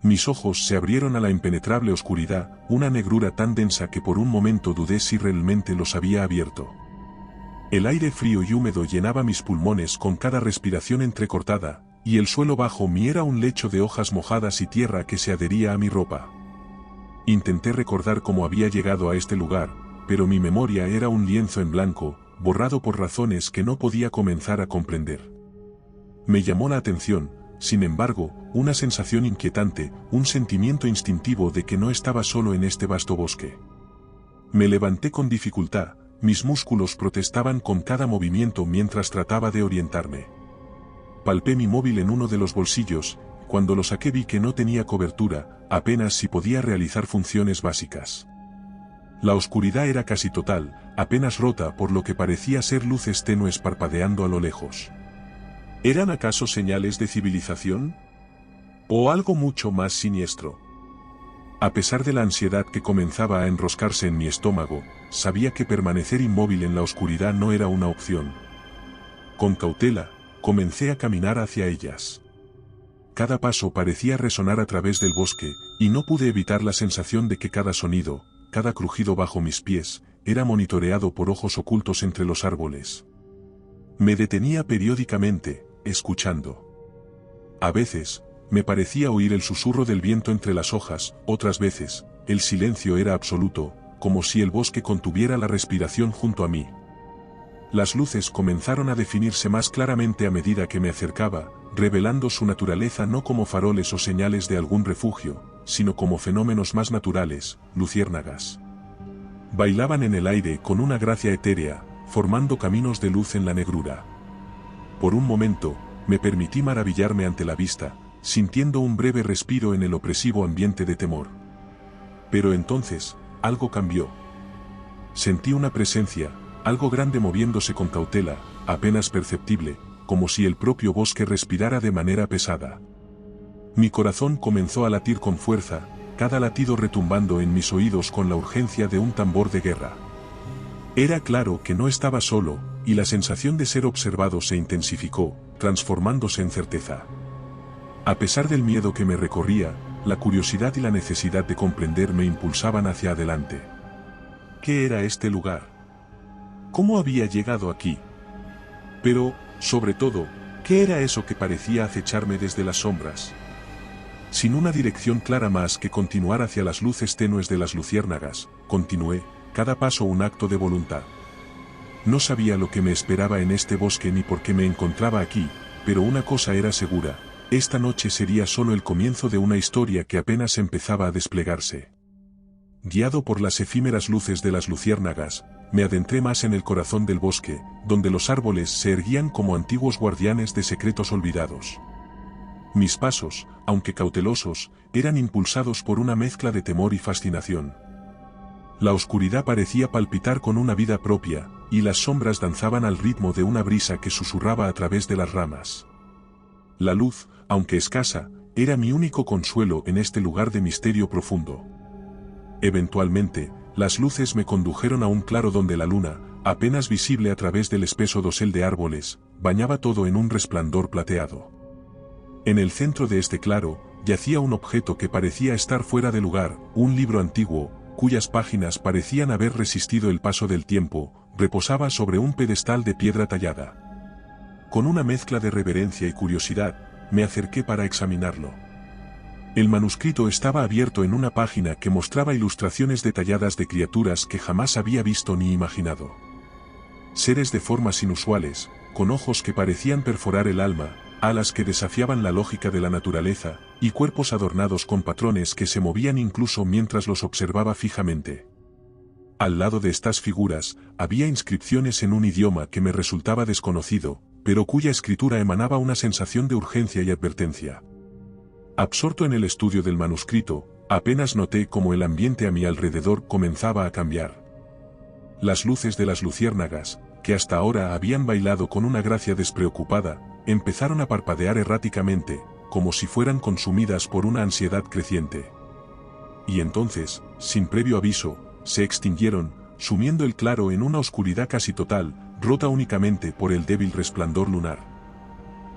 Mis ojos se abrieron a la impenetrable oscuridad, una negrura tan densa que por un momento dudé si realmente los había abierto. El aire frío y húmedo llenaba mis pulmones con cada respiración entrecortada, y el suelo bajo mí era un lecho de hojas mojadas y tierra que se adhería a mi ropa. Intenté recordar cómo había llegado a este lugar, pero mi memoria era un lienzo en blanco, borrado por razones que no podía comenzar a comprender. Me llamó la atención, sin embargo, una sensación inquietante, un sentimiento instintivo de que no estaba solo en este vasto bosque. Me levanté con dificultad, mis músculos protestaban con cada movimiento mientras trataba de orientarme. Palpé mi móvil en uno de los bolsillos, cuando lo saqué vi que no tenía cobertura, apenas si podía realizar funciones básicas. La oscuridad era casi total, apenas rota por lo que parecía ser luces tenues parpadeando a lo lejos. ¿Eran acaso señales de civilización? ¿O algo mucho más siniestro? A pesar de la ansiedad que comenzaba a enroscarse en mi estómago, sabía que permanecer inmóvil en la oscuridad no era una opción. Con cautela, comencé a caminar hacia ellas. Cada paso parecía resonar a través del bosque, y no pude evitar la sensación de que cada sonido, cada crujido bajo mis pies, era monitoreado por ojos ocultos entre los árboles. Me detenía periódicamente, escuchando. A veces, me parecía oír el susurro del viento entre las hojas, otras veces, el silencio era absoluto, como si el bosque contuviera la respiración junto a mí. Las luces comenzaron a definirse más claramente a medida que me acercaba, revelando su naturaleza no como faroles o señales de algún refugio, sino como fenómenos más naturales, luciérnagas. Bailaban en el aire con una gracia etérea, formando caminos de luz en la negrura. Por un momento, me permití maravillarme ante la vista, sintiendo un breve respiro en el opresivo ambiente de temor. Pero entonces, algo cambió. Sentí una presencia, algo grande moviéndose con cautela, apenas perceptible, como si el propio bosque respirara de manera pesada. Mi corazón comenzó a latir con fuerza, cada latido retumbando en mis oídos con la urgencia de un tambor de guerra. Era claro que no estaba solo, y la sensación de ser observado se intensificó, transformándose en certeza. A pesar del miedo que me recorría, la curiosidad y la necesidad de comprender me impulsaban hacia adelante. ¿Qué era este lugar? ¿Cómo había llegado aquí? Pero, sobre todo, ¿qué era eso que parecía acecharme desde las sombras? Sin una dirección clara más que continuar hacia las luces tenues de las luciérnagas, continué, cada paso un acto de voluntad. No sabía lo que me esperaba en este bosque ni por qué me encontraba aquí, pero una cosa era segura, esta noche sería solo el comienzo de una historia que apenas empezaba a desplegarse. Guiado por las efímeras luces de las luciérnagas, me adentré más en el corazón del bosque, donde los árboles se erguían como antiguos guardianes de secretos olvidados. Mis pasos, aunque cautelosos, eran impulsados por una mezcla de temor y fascinación. La oscuridad parecía palpitar con una vida propia, y las sombras danzaban al ritmo de una brisa que susurraba a través de las ramas. La luz, aunque escasa, era mi único consuelo en este lugar de misterio profundo. Eventualmente, las luces me condujeron a un claro donde la luna, apenas visible a través del espeso dosel de árboles, bañaba todo en un resplandor plateado. En el centro de este claro, yacía un objeto que parecía estar fuera de lugar, un libro antiguo, cuyas páginas parecían haber resistido el paso del tiempo, reposaba sobre un pedestal de piedra tallada. Con una mezcla de reverencia y curiosidad, me acerqué para examinarlo. El manuscrito estaba abierto en una página que mostraba ilustraciones detalladas de criaturas que jamás había visto ni imaginado. Seres de formas inusuales, con ojos que parecían perforar el alma, alas que desafiaban la lógica de la naturaleza, y cuerpos adornados con patrones que se movían incluso mientras los observaba fijamente. Al lado de estas figuras, había inscripciones en un idioma que me resultaba desconocido, pero cuya escritura emanaba una sensación de urgencia y advertencia. Absorto en el estudio del manuscrito, apenas noté cómo el ambiente a mi alrededor comenzaba a cambiar. Las luces de las luciérnagas, que hasta ahora habían bailado con una gracia despreocupada, empezaron a parpadear erráticamente, como si fueran consumidas por una ansiedad creciente. Y entonces, sin previo aviso, se extinguieron, sumiendo el claro en una oscuridad casi total, rota únicamente por el débil resplandor lunar.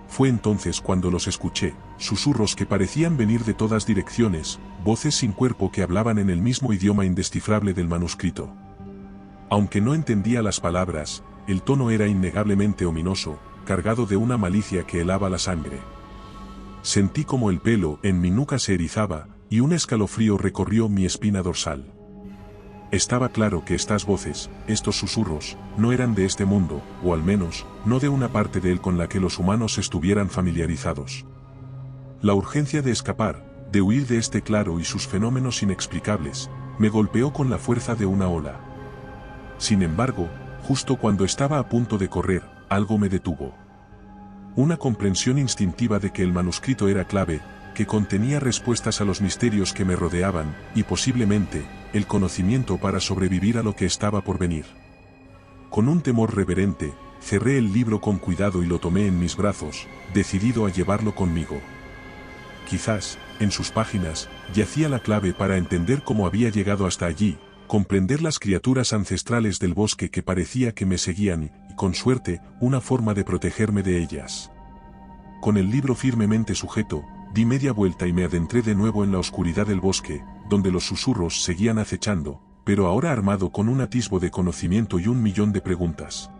Fue entonces cuando los escuché, susurros que parecían venir de todas direcciones, voces sin cuerpo que hablaban en el mismo idioma indescifrable del manuscrito. Aunque no entendía las palabras, el tono era innegablemente ominoso, cargado de una malicia que helaba la sangre. Sentí como el pelo en mi nuca se erizaba, y un escalofrío recorrió mi espina dorsal. Estaba claro que estas voces, estos susurros, no eran de este mundo, o al menos, no de una parte de él con la que los humanos estuvieran familiarizados. La urgencia de escapar, de huir de este claro y sus fenómenos inexplicables, me golpeó con la fuerza de una ola. Sin embargo, justo cuando estaba a punto de correr, algo me detuvo. Una comprensión instintiva de que el manuscrito era clave, que contenía respuestas a los misterios que me rodeaban, y posiblemente, el conocimiento para sobrevivir a lo que estaba por venir. Con un temor reverente, cerré el libro con cuidado y lo tomé en mis brazos, decidido a llevarlo conmigo. Quizás, en sus páginas, yacía la clave para entender cómo había llegado hasta allí, comprender las criaturas ancestrales del bosque que parecía que me seguían y, con suerte, una forma de protegerme de ellas. Con el libro firmemente sujeto, di media vuelta y me adentré de nuevo en la oscuridad del bosque, donde los susurros seguían acechando, pero ahora armado con un atisbo de conocimiento y 1.000.000 de preguntas.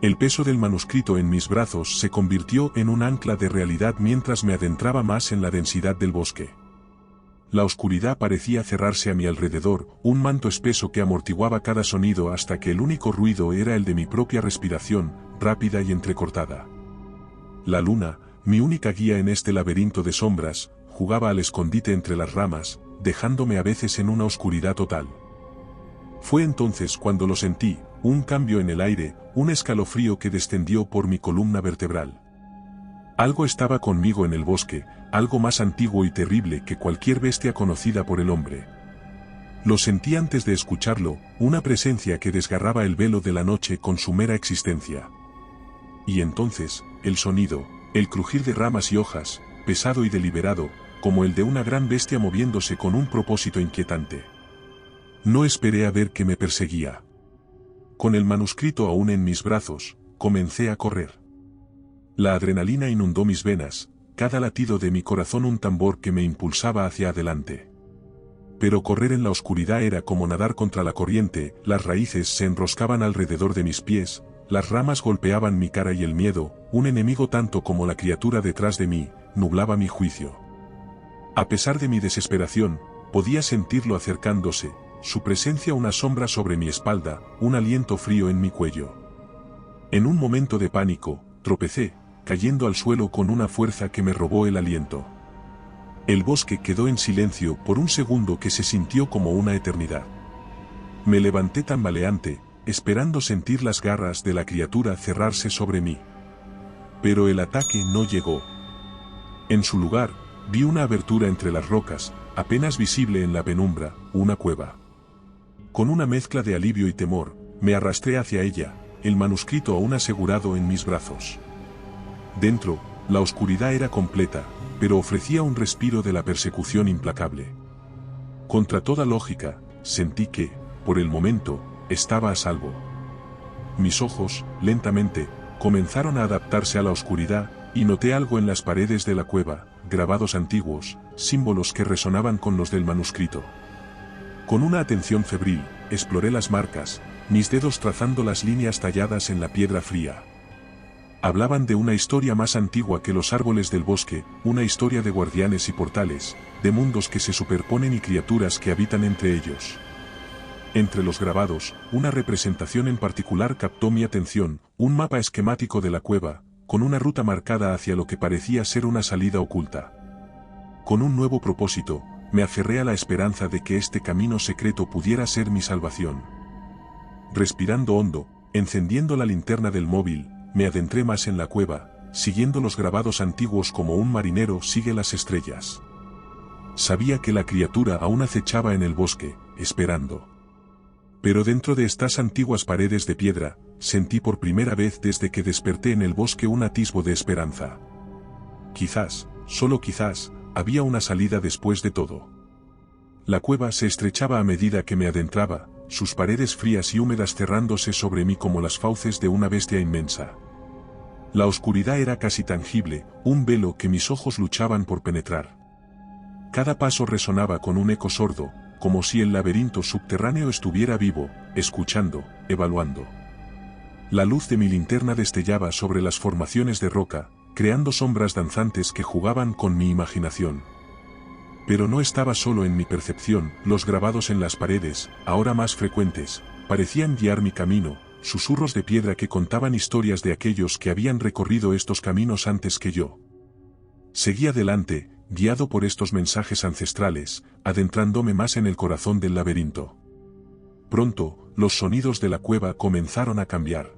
El peso del manuscrito en mis brazos se convirtió en un ancla de realidad mientras me adentraba más en la densidad del bosque. La oscuridad parecía cerrarse a mi alrededor, un manto espeso que amortiguaba cada sonido hasta que el único ruido era el de mi propia respiración, rápida y entrecortada. La luna, mi única guía en este laberinto de sombras, jugaba al escondite entre las ramas, dejándome a veces en una oscuridad total. Fue entonces cuando lo sentí, un cambio en el aire, un escalofrío que descendió por mi columna vertebral. Algo estaba conmigo en el bosque, algo más antiguo y terrible que cualquier bestia conocida por el hombre. Lo sentí antes de escucharlo, una presencia que desgarraba el velo de la noche con su mera existencia. Y entonces, el sonido, el crujir de ramas y hojas, pesado y deliberado, como el de una gran bestia moviéndose con un propósito inquietante. No esperé a ver que me perseguía. Con el manuscrito aún en mis brazos, comencé a correr. La adrenalina inundó mis venas, cada latido de mi corazón un tambor que me impulsaba hacia adelante. Pero correr en la oscuridad era como nadar contra la corriente, las raíces se enroscaban alrededor de mis pies, las ramas golpeaban mi cara y el miedo, un enemigo tanto como la criatura detrás de mí, nublaba mi juicio. A pesar de mi desesperación, podía sentirlo acercándose, su presencia una sombra sobre mi espalda, un aliento frío en mi cuello. En un momento de pánico, tropecé, cayendo al suelo con una fuerza que me robó el aliento. El bosque quedó en silencio por un segundo que se sintió como una eternidad. Me levanté tambaleante, esperando sentir las garras de la criatura cerrarse sobre mí. Pero el ataque no llegó. En su lugar, vi una abertura entre las rocas, apenas visible en la penumbra, una cueva. Con una mezcla de alivio y temor, me arrastré hacia ella, el manuscrito aún asegurado en mis brazos. Dentro, la oscuridad era completa, pero ofrecía un respiro de la persecución implacable. Contra toda lógica, sentí que, por el momento, estaba a salvo. Mis ojos, lentamente, comenzaron a adaptarse a la oscuridad, y noté algo en las paredes de la cueva, grabados antiguos, símbolos que resonaban con los del manuscrito. Con una atención febril, exploré las marcas, mis dedos trazando las líneas talladas en la piedra fría. Hablaban de una historia más antigua que los árboles del bosque, una historia de guardianes y portales, de mundos que se superponen y criaturas que habitan entre ellos. Entre los grabados, una representación en particular captó mi atención, un mapa esquemático de la cueva, con una ruta marcada hacia lo que parecía ser una salida oculta. Con un nuevo propósito, me aferré a la esperanza de que este camino secreto pudiera ser mi salvación. Respirando hondo, encendiendo la linterna del móvil, me adentré más en la cueva, siguiendo los grabados antiguos como un marinero sigue las estrellas. Sabía que la criatura aún acechaba en el bosque, esperando. Pero dentro de estas antiguas paredes de piedra, sentí por primera vez desde que desperté en el bosque un atisbo de esperanza. Quizás, solo quizás, había una salida después de todo. La cueva se estrechaba a medida que me adentraba, sus paredes frías y húmedas cerrándose sobre mí como las fauces de una bestia inmensa. La oscuridad era casi tangible, un velo que mis ojos luchaban por penetrar. Cada paso resonaba con un eco sordo, como si el laberinto subterráneo estuviera vivo, escuchando, evaluando. La luz de mi linterna destellaba sobre las formaciones de roca, creando sombras danzantes que jugaban con mi imaginación. Pero no estaba solo en mi percepción, los grabados en las paredes, ahora más frecuentes, parecían guiar mi camino, susurros de piedra que contaban historias de aquellos que habían recorrido estos caminos antes que yo. Seguí adelante, guiado por estos mensajes ancestrales, adentrándome más en el corazón del laberinto. Pronto, los sonidos de la cueva comenzaron a cambiar.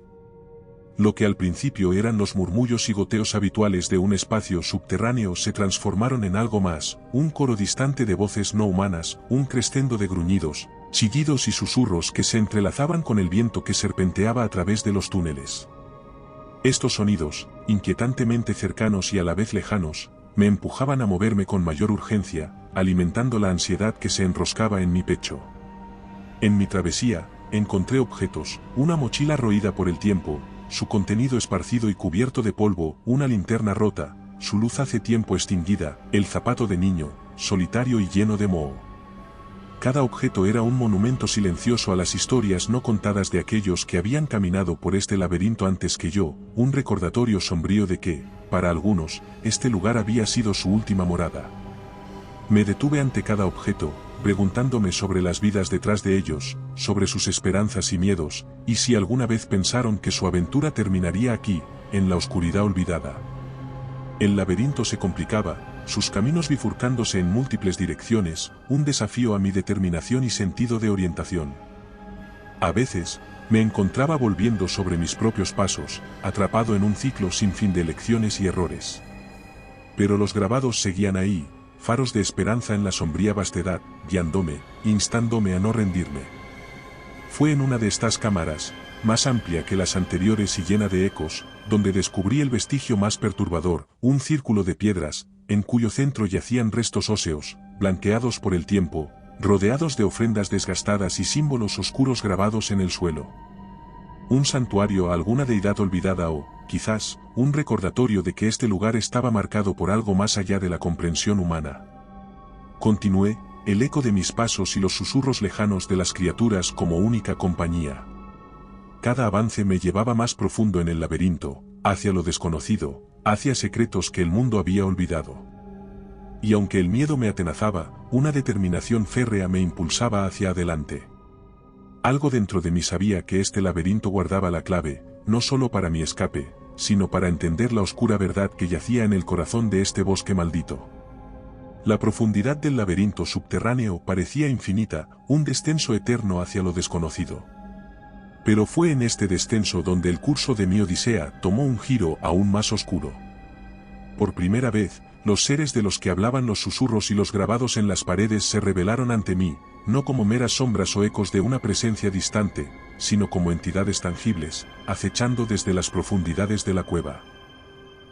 Lo que al principio eran los murmullos y goteos habituales de un espacio subterráneo se transformaron en algo más, un coro distante de voces no humanas, un crescendo de gruñidos, chillidos y susurros que se entrelazaban con el viento que serpenteaba a través de los túneles. Estos sonidos, inquietantemente cercanos y a la vez lejanos, me empujaban a moverme con mayor urgencia, alimentando la ansiedad que se enroscaba en mi pecho. En mi travesía, encontré objetos, una mochila roída por el tiempo, su contenido esparcido y cubierto de polvo, una linterna rota, su luz hace tiempo extinguida, el zapato de niño, solitario y lleno de moho. Cada objeto era un monumento silencioso a las historias no contadas de aquellos que habían caminado por este laberinto antes que yo, un recordatorio sombrío de que, para algunos, este lugar había sido su última morada. Me detuve ante cada objeto, preguntándome sobre las vidas detrás de ellos, sobre sus esperanzas y miedos, y si alguna vez pensaron que su aventura terminaría aquí, en la oscuridad olvidada. El laberinto se complicaba, sus caminos bifurcándose en múltiples direcciones, un desafío a mi determinación y sentido de orientación. A veces, me encontraba volviendo sobre mis propios pasos, atrapado en un ciclo sin fin de lecciones y errores. Pero los grabados seguían ahí, faros de esperanza en la sombría vastedad, guiándome, instándome a no rendirme. Fue en una de estas cámaras, más amplia que las anteriores y llena de ecos, donde descubrí el vestigio más perturbador, un círculo de piedras, en cuyo centro yacían restos óseos, blanqueados por el tiempo, rodeados de ofrendas desgastadas y símbolos oscuros grabados en el suelo. Un santuario a alguna deidad olvidada o, quizás, un recordatorio de que este lugar estaba marcado por algo más allá de la comprensión humana. Continué, el eco de mis pasos y los susurros lejanos de las criaturas como única compañía. Cada avance me llevaba más profundo en el laberinto, hacia lo desconocido, hacia secretos que el mundo había olvidado. Y aunque el miedo me atenazaba, una determinación férrea me impulsaba hacia adelante. Algo dentro de mí sabía que este laberinto guardaba la clave, no solo para mi escape, sino para entender la oscura verdad que yacía en el corazón de este bosque maldito. La profundidad del laberinto subterráneo parecía infinita, un descenso eterno hacia lo desconocido. Pero fue en este descenso donde el curso de mi odisea tomó un giro aún más oscuro. Por primera vez, los seres de los que hablaban los susurros y los grabados en las paredes se revelaron ante mí, no como meras sombras o ecos de una presencia distante, sino como entidades tangibles, acechando desde las profundidades de la cueva.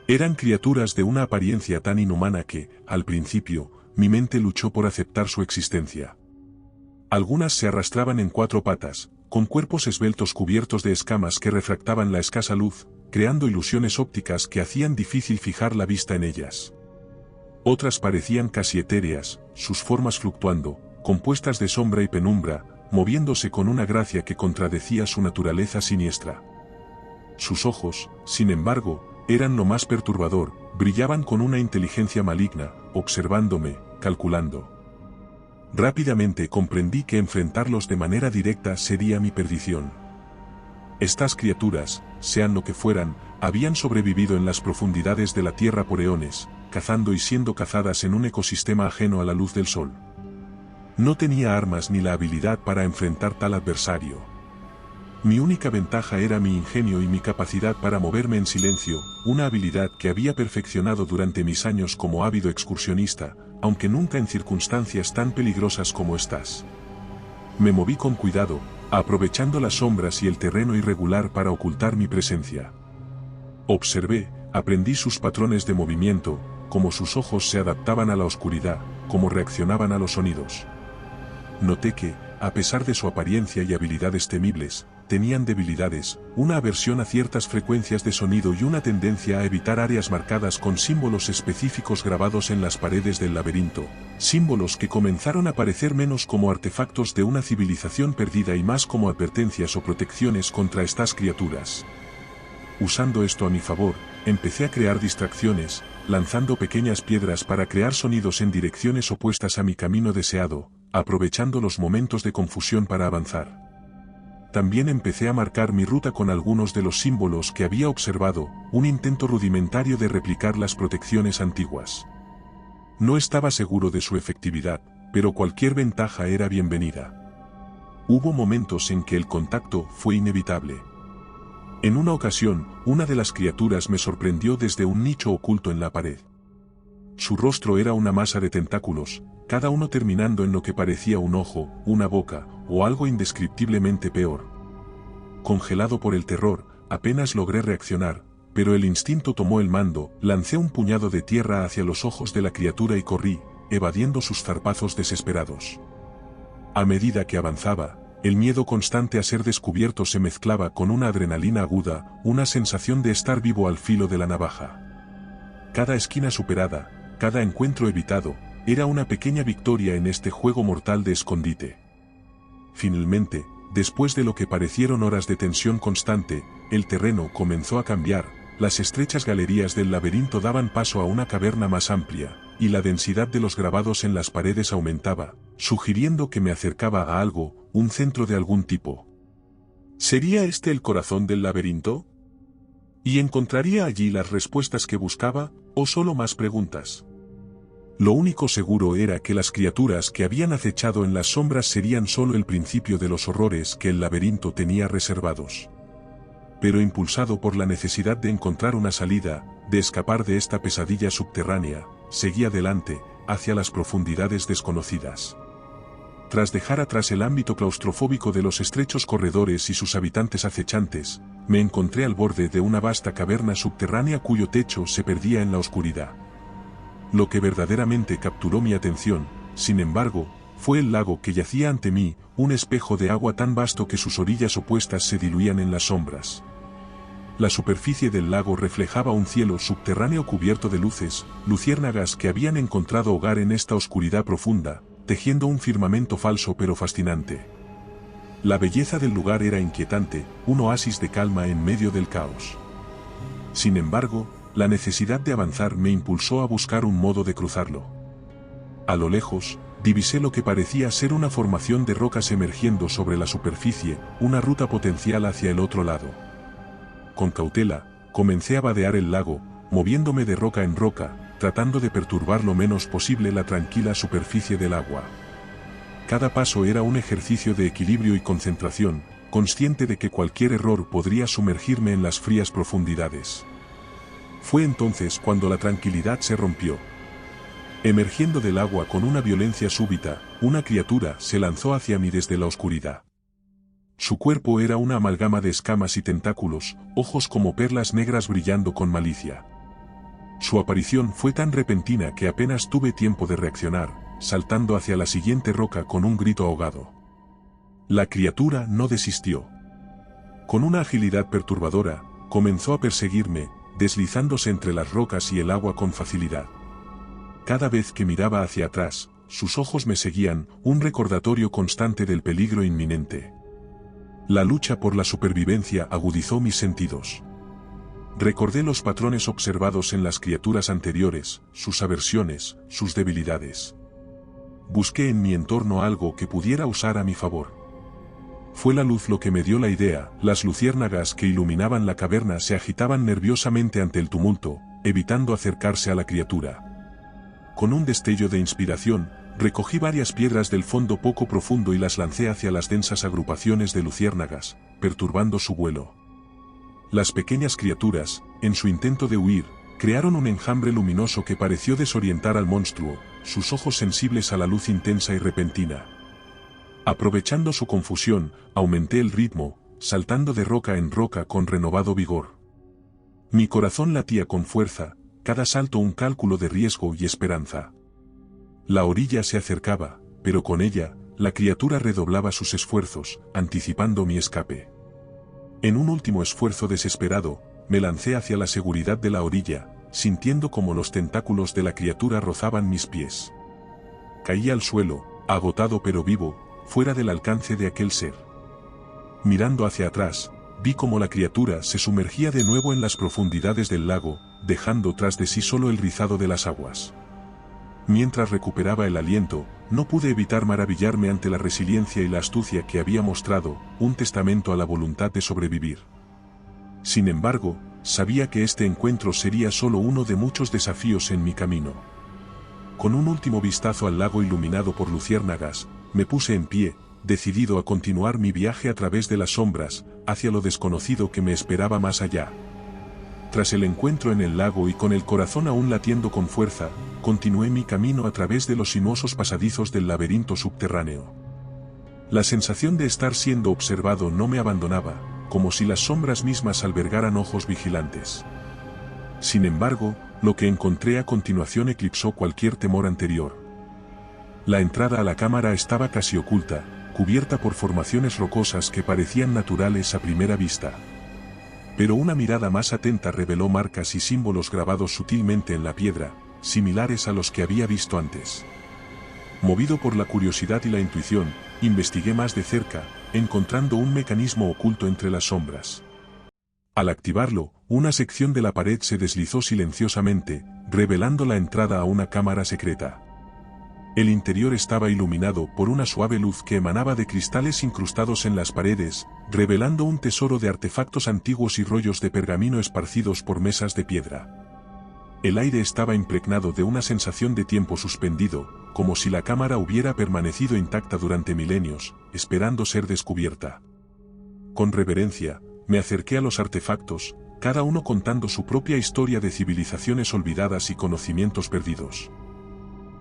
Eran criaturas de una apariencia tan inhumana que, al principio, mi mente luchó por aceptar su existencia. Algunas se arrastraban en cuatro patas, con cuerpos esbeltos cubiertos de escamas que refractaban la escasa luz, creando ilusiones ópticas que hacían difícil fijar la vista en ellas. Otras parecían casi etéreas, sus formas fluctuando, compuestas de sombra y penumbra, moviéndose con una gracia que contradecía su naturaleza siniestra. Sus ojos, sin embargo, eran lo más perturbador, brillaban con una inteligencia maligna, observándome, calculando. Rápidamente comprendí que enfrentarlos de manera directa sería mi perdición. Estas criaturas, sean lo que fueran, habían sobrevivido en las profundidades de la tierra por eones, cazando y siendo cazadas en un ecosistema ajeno a la luz del sol. No tenía armas ni la habilidad para enfrentar tal adversario. Mi única ventaja era mi ingenio y mi capacidad para moverme en silencio, una habilidad que había perfeccionado durante mis años como ávido excursionista, aunque nunca en circunstancias tan peligrosas como estas. Me moví con cuidado, aprovechando las sombras y el terreno irregular para ocultar mi presencia. Observé, aprendí sus patrones de movimiento, cómo sus ojos se adaptaban a la oscuridad, cómo reaccionaban a los sonidos. Noté que, a pesar de su apariencia y habilidades temibles, tenían debilidades, una aversión a ciertas frecuencias de sonido y una tendencia a evitar áreas marcadas con símbolos específicos grabados en las paredes del laberinto, símbolos que comenzaron a parecer menos como artefactos de una civilización perdida y más como advertencias o protecciones contra estas criaturas. Usando esto a mi favor, empecé a crear distracciones, lanzando pequeñas piedras para crear sonidos en direcciones opuestas a mi camino deseado, aprovechando los momentos de confusión para avanzar. También empecé a marcar mi ruta con algunos de los símbolos que había observado, un intento rudimentario de replicar las protecciones antiguas. No estaba seguro de su efectividad, pero cualquier ventaja era bienvenida. Hubo momentos en que el contacto fue inevitable. En una ocasión, una de las criaturas me sorprendió desde un nicho oculto en la pared. Su rostro era una masa de tentáculos, cada uno terminando en lo que parecía un ojo, una boca, o algo indescriptiblemente peor. Congelado por el terror, apenas logré reaccionar, pero el instinto tomó el mando, lancé un puñado de tierra hacia los ojos de la criatura y corrí, evadiendo sus zarpazos desesperados. A medida que avanzaba, el miedo constante a ser descubierto se mezclaba con una adrenalina aguda, una sensación de estar vivo al filo de la navaja. Cada esquina superada, cada encuentro evitado, era una pequeña victoria en este juego mortal de escondite. Finalmente, después de lo que parecieron horas de tensión constante, el terreno comenzó a cambiar, las estrechas galerías del laberinto daban paso a una caverna más amplia, y la densidad de los grabados en las paredes aumentaba, sugiriendo que me acercaba a algo, un centro de algún tipo. ¿Sería este el corazón del laberinto? ¿Y encontraría allí las respuestas que buscaba, o solo más preguntas? Lo único seguro era que las criaturas que habían acechado en las sombras serían solo el principio de los horrores que el laberinto tenía reservados. Pero impulsado por la necesidad de encontrar una salida, de escapar de esta pesadilla subterránea, seguí adelante, hacia las profundidades desconocidas. Tras dejar atrás el ámbito claustrofóbico de los estrechos corredores y sus habitantes acechantes, me encontré al borde de una vasta caverna subterránea cuyo techo se perdía en la oscuridad. Lo que verdaderamente capturó mi atención, sin embargo, fue el lago que yacía ante mí, un espejo de agua tan vasto que sus orillas opuestas se diluían en las sombras. La superficie del lago reflejaba un cielo subterráneo cubierto de luces, luciérnagas que habían encontrado hogar en esta oscuridad profunda, tejiendo un firmamento falso pero fascinante. La belleza del lugar era inquietante, un oasis de calma en medio del caos. Sin embargo, la necesidad de avanzar me impulsó a buscar un modo de cruzarlo. A lo lejos, divisé lo que parecía ser una formación de rocas emergiendo sobre la superficie, una ruta potencial hacia el otro lado. Con cautela, comencé a vadear el lago, moviéndome de roca en roca, tratando de perturbar lo menos posible la tranquila superficie del agua. Cada paso era un ejercicio de equilibrio y concentración, consciente de que cualquier error podría sumergirme en las frías profundidades. Fue entonces cuando la tranquilidad se rompió. Emergiendo del agua con una violencia súbita, una criatura se lanzó hacia mí desde la oscuridad. Su cuerpo era una amalgama de escamas y tentáculos, ojos como perlas negras brillando con malicia. Su aparición fue tan repentina que apenas tuve tiempo de reaccionar, saltando hacia la siguiente roca con un grito ahogado. La criatura no desistió. Con una agilidad perturbadora, comenzó a perseguirme, deslizándose entre las rocas y el agua con facilidad. Cada vez que miraba hacia atrás, sus ojos me seguían, un recordatorio constante del peligro inminente. La lucha por la supervivencia agudizó mis sentidos. Recordé los patrones observados en las criaturas anteriores, sus aversiones, sus debilidades. Busqué en mi entorno algo que pudiera usar a mi favor. Fue la luz lo que me dio la idea, las luciérnagas que iluminaban la caverna se agitaban nerviosamente ante el tumulto, evitando acercarse a la criatura. Con un destello de inspiración, recogí varias piedras del fondo poco profundo y las lancé hacia las densas agrupaciones de luciérnagas, perturbando su vuelo. Las pequeñas criaturas, en su intento de huir, crearon un enjambre luminoso que pareció desorientar al monstruo, sus ojos sensibles a la luz intensa y repentina. Aprovechando su confusión, aumenté el ritmo, saltando de roca en roca con renovado vigor. Mi corazón latía con fuerza, cada salto un cálculo de riesgo y esperanza. La orilla se acercaba, pero con ella, la criatura redoblaba sus esfuerzos, anticipando mi escape. En un último esfuerzo desesperado, me lancé hacia la seguridad de la orilla, sintiendo como los tentáculos de la criatura rozaban mis pies. Caí al suelo, agotado pero vivo, fuera del alcance de aquel ser. Mirando hacia atrás, vi cómo la criatura se sumergía de nuevo en las profundidades del lago, dejando tras de sí solo el rizado de las aguas. Mientras recuperaba el aliento, no pude evitar maravillarme ante la resiliencia y la astucia que había mostrado, un testamento a la voluntad de sobrevivir. Sin embargo, sabía que este encuentro sería solo uno de muchos desafíos en mi camino. Con un último vistazo al lago iluminado por luciérnagas, me puse en pie, decidido a continuar mi viaje a través de las sombras, hacia lo desconocido que me esperaba más allá. Tras el encuentro en el lago y con el corazón aún latiendo con fuerza, continué mi camino a través de los sinuosos pasadizos del laberinto subterráneo. La sensación de estar siendo observado no me abandonaba, como si las sombras mismas albergaran ojos vigilantes. Sin embargo, lo que encontré a continuación eclipsó cualquier temor anterior. La entrada a la cámara estaba casi oculta, cubierta por formaciones rocosas que parecían naturales a primera vista. Pero una mirada más atenta reveló marcas y símbolos grabados sutilmente en la piedra, similares a los que había visto antes. Movido por la curiosidad y la intuición, investigué más de cerca, encontrando un mecanismo oculto entre las sombras. Al activarlo, una sección de la pared se deslizó silenciosamente, revelando la entrada a una cámara secreta. El interior estaba iluminado por una suave luz que emanaba de cristales incrustados en las paredes, revelando un tesoro de artefactos antiguos y rollos de pergamino esparcidos por mesas de piedra. El aire estaba impregnado de una sensación de tiempo suspendido, como si la cámara hubiera permanecido intacta durante milenios, esperando ser descubierta. Con reverencia, me acerqué a los artefactos, cada uno contando su propia historia de civilizaciones olvidadas y conocimientos perdidos.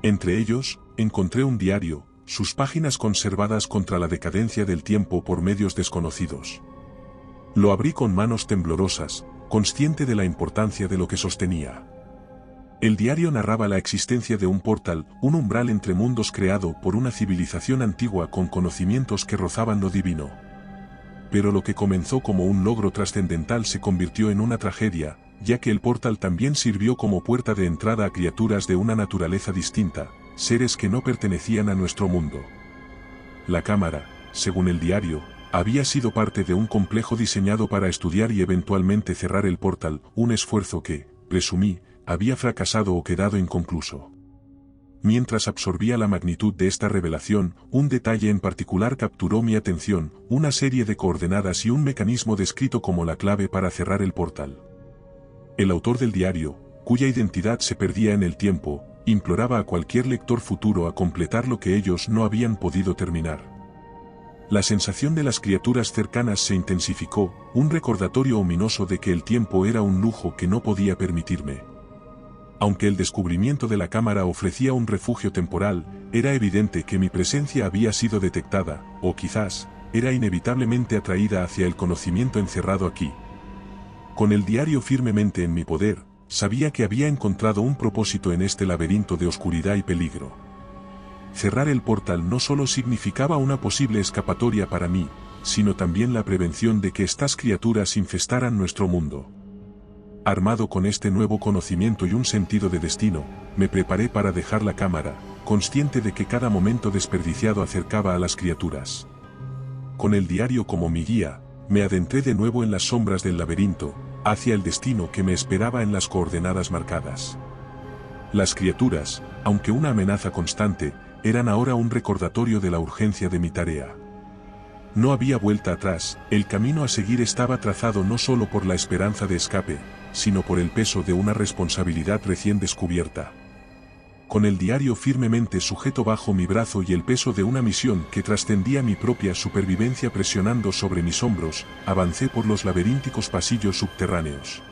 Entre ellos, encontré un diario, sus páginas conservadas contra la decadencia del tiempo por medios desconocidos. Lo abrí con manos temblorosas, consciente de la importancia de lo que sostenía. El diario narraba la existencia de un portal, un umbral entre mundos creado por una civilización antigua con conocimientos que rozaban lo divino. Pero lo que comenzó como un logro trascendental se convirtió en una tragedia, ya que el portal también sirvió como puerta de entrada a criaturas de una naturaleza distinta, seres que no pertenecían a nuestro mundo. La cámara, según el diario, había sido parte de un complejo diseñado para estudiar y eventualmente cerrar el portal, un esfuerzo que, presumí, había fracasado o quedado inconcluso. Mientras absorbía la magnitud de esta revelación, un detalle en particular capturó mi atención, una serie de coordenadas y un mecanismo descrito como la clave para cerrar el portal. El autor del diario, cuya identidad se perdía en el tiempo, imploraba a cualquier lector futuro a completar lo que ellos no habían podido terminar. La sensación de las criaturas cercanas se intensificó, un recordatorio ominoso de que el tiempo era un lujo que no podía permitirme. Aunque el descubrimiento de la cámara ofrecía un refugio temporal, era evidente que mi presencia había sido detectada, o quizás, era inevitablemente atraída hacia el conocimiento encerrado aquí. Con el diario firmemente en mi poder, sabía que había encontrado un propósito en este laberinto de oscuridad y peligro. Cerrar el portal no solo significaba una posible escapatoria para mí, sino también la prevención de que estas criaturas infestaran nuestro mundo. Armado con este nuevo conocimiento y un sentido de destino, me preparé para dejar la cámara, consciente de que cada momento desperdiciado acercaba a las criaturas. Con el diario como mi guía, me adentré de nuevo en las sombras del laberinto, hacia el destino que me esperaba en las coordenadas marcadas. Las criaturas, aunque una amenaza constante, eran ahora un recordatorio de la urgencia de mi tarea. No había vuelta atrás, el camino a seguir estaba trazado no solo por la esperanza de escape, sino por el peso de una responsabilidad recién descubierta. Con el diario firmemente sujeto bajo mi brazo y el peso de una misión que trascendía mi propia supervivencia presionando sobre mis hombros, avancé por los laberínticos pasillos subterráneos.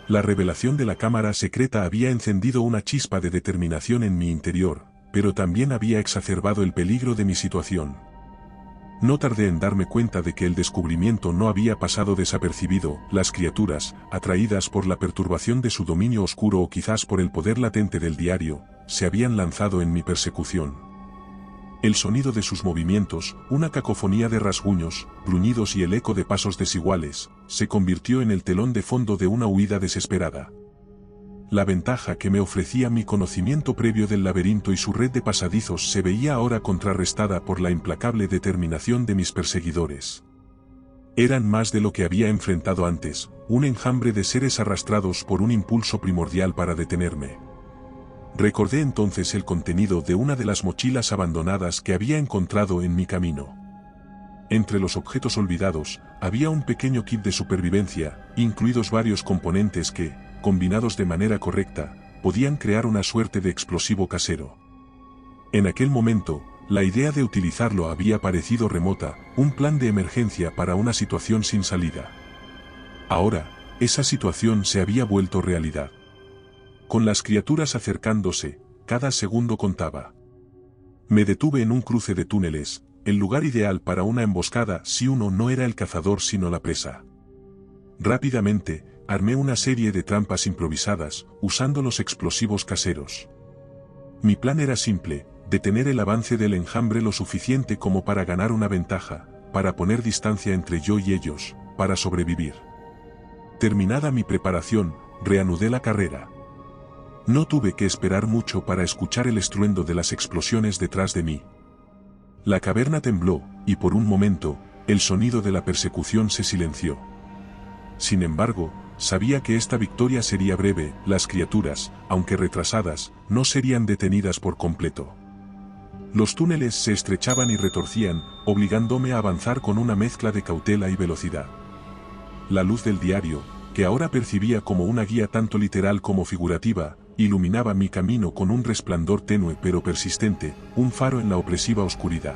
La revelación de la cámara secreta había encendido una chispa de determinación en mi interior, pero también había exacerbado el peligro de mi situación. No tardé en darme cuenta de que el descubrimiento no había pasado desapercibido. Las criaturas, atraídas por la perturbación de su dominio oscuro o quizás por el poder latente del diario, se habían lanzado en mi persecución. El sonido de sus movimientos, una cacofonía de rasguños, gruñidos y el eco de pasos desiguales, se convirtió en el telón de fondo de una huida desesperada. La ventaja que me ofrecía mi conocimiento previo del laberinto y su red de pasadizos se veía ahora contrarrestada por la implacable determinación de mis perseguidores. Eran más de lo que había enfrentado antes, un enjambre de seres arrastrados por un impulso primordial para detenerme. Recordé entonces el contenido de una de las mochilas abandonadas que había encontrado en mi camino. Entre los objetos olvidados, había un pequeño kit de supervivencia, incluidos varios componentes que, combinados de manera correcta, podían crear una suerte de explosivo casero. En aquel momento, la idea de utilizarlo había parecido remota, un plan de emergencia para una situación sin salida. Ahora, esa situación se había vuelto realidad. Con las criaturas acercándose, cada segundo contaba. Me detuve en un cruce de túneles, el lugar ideal para una emboscada si uno no era el cazador sino la presa. Rápidamente, armé una serie de trampas improvisadas, usando los explosivos caseros. Mi plan era simple, detener el avance del enjambre lo suficiente como para ganar una ventaja, para poner distancia entre yo y ellos, para sobrevivir. Terminada mi preparación, reanudé la carrera. No tuve que esperar mucho para escuchar el estruendo de las explosiones detrás de mí. La caverna tembló, y por un momento, el sonido de la persecución se silenció. Sin embargo, sabía que esta victoria sería breve, las criaturas, aunque retrasadas, no serían detenidas por completo. Los túneles se estrechaban y retorcían, obligándome a avanzar con una mezcla de cautela y velocidad. La luz del diario, que ahora percibía como una guía tanto literal como figurativa, iluminaba mi camino con un resplandor tenue pero persistente, un faro en la opresiva oscuridad.